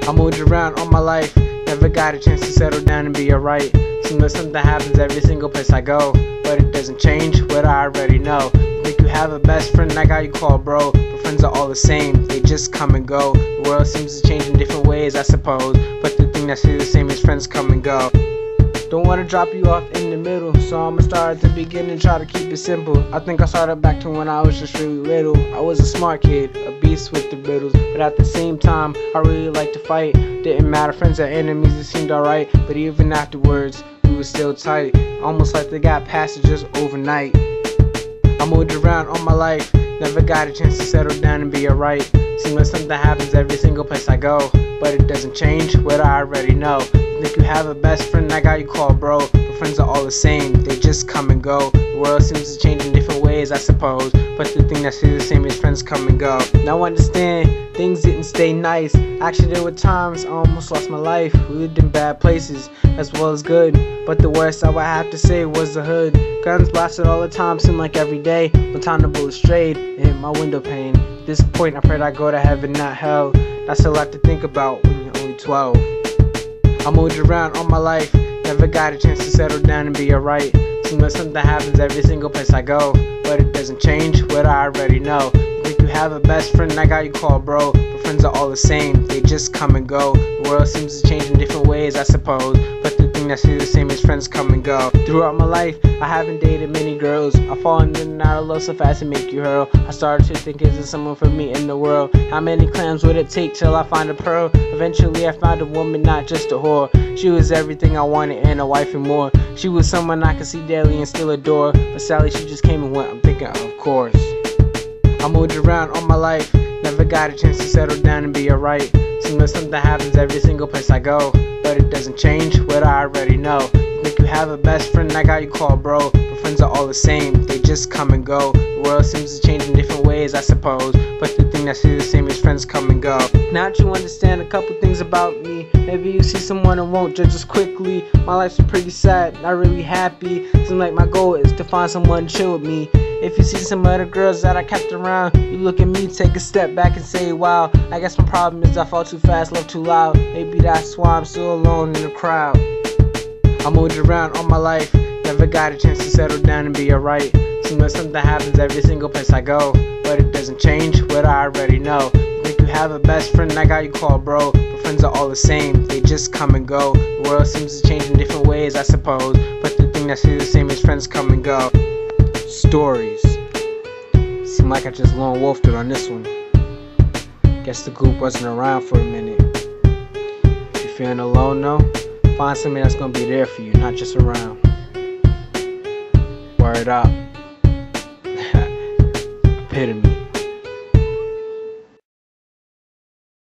I moved around all my life, never got a chance to settle down and be alright. Seems like something happens every single place I go, but it doesn't change what I already know. Think you have a best friend, that guy you call bro, but friends are all the same, they just come and go. The world seems to change in different ways, I suppose, but the thing that stays the same is friends come and go. Don't want to drop you off in the middle, so I'ma start at the beginning and try to keep it simple. I think I started back to when I was just really little. I was a smart kid, a beast with the riddles, but at the same time, I really liked to fight. Didn't matter, friends or enemies, it seemed alright, but even afterwards, we were still tight. Almost like they got past it just overnight. I moved around all my life, never got a chance to settle down and be alright. Seems like something happens every single place I go, but it doesn't change what I already know. Think you have a best friend, that guy you call bro, but friends are all the same, they just come and go. The world seems to change in different ways, I suppose, but the thing that stays the same is friends come and go. Now I understand, things didn't stay nice. Actually, there were times I almost lost my life. We lived in bad places, as well as good, but the worst I would have to say was the hood. Guns blasted all the time, seemed like every day. One time the bullet strayed and hit my window pane. At this point, I prayed I go to heaven, not hell. That's a lot to think about when you're only 12. I moved around all my life, never got a chance to settle down and be alright. Seems like something happens every single place I go, but it doesn't change what I already know. Think you have a best friend, that guy you call bro, but friends are all the same, they just come and go. The world seems to change in different ways, I suppose, but the thing that stays the same is friends come and go. Throughout my life, I haven't dated many girls. I've fallen in and out of love so fast to make you hurl. I started to think, is there someone for me in the world? How many clams would it take till I find a pearl? Eventually I found a woman, not just a whore. She was everything I wanted and a wife and more. She was someone I could see daily and still adore, but sadly she just came and went. I'm thinking, of course. I moved around all my life, never got a chance to settle down and be alright. Seems like something happens every single place I go, but it doesn't change what I already know. Think you have a best friend, that guy you call bro, but friends are all the same, they just come and go. The world seems to change in different ways, I suppose, but the thing that stays the same is friends come and go. Now that you understand a couple things about me, maybe you see someone and won't judge us quickly. My life's pretty sad, not really happy. Seems like my goal is to find someone chill with me. If you see some other girls that I kept around, you look at me, take a step back and say, wow, I guess my problem is I fall too fast, love too loud. Maybe that's why I'm still alone in the crowd. I moved around all my life, never got a chance to settle down and be alright. Seems like something happens every single place I go, but it doesn't change what I already know. Think you have a best friend, that guy you call bro, but friends are all the same, they just come and go. The world seems to change in different ways, I suppose, but the thing that stays the same is friends come and go. Stories. Seem like I just lone wolfed it on this one. Guess the group wasn't around for a minute. If you're feeling alone though, find somebody that's gonna be there for you, not just around. Word up. Epitome.